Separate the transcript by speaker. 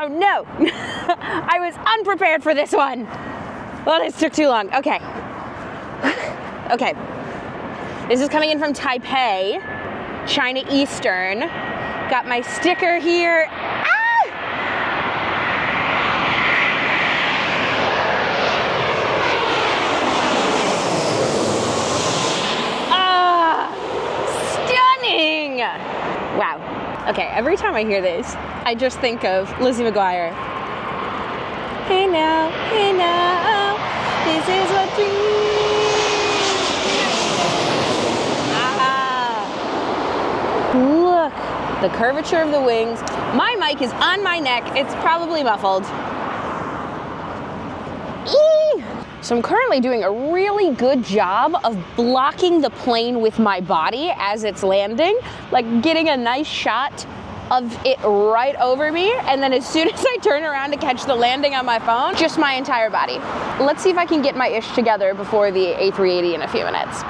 Speaker 1: Oh no, I was unprepared for this one. Well, this took too long. Okay. Okay. This is coming in from Taipei, China Eastern. Got my sticker here. Stunning! Wow. Okay, every time I hear this, I just think of Lizzie McGuire. Hey now, this is what dreams. Look, the curvature of the wings. My mic is on my neck. It's probably muffled. Eee! So I'm currently doing a really good job of blocking the plane with my body as it's landing, like getting a nice shot of it right over me, and then as soon as I turn around to catch the landing on my phone, just my entire body. Let's see if I can get my ish together before the A380 in a few minutes.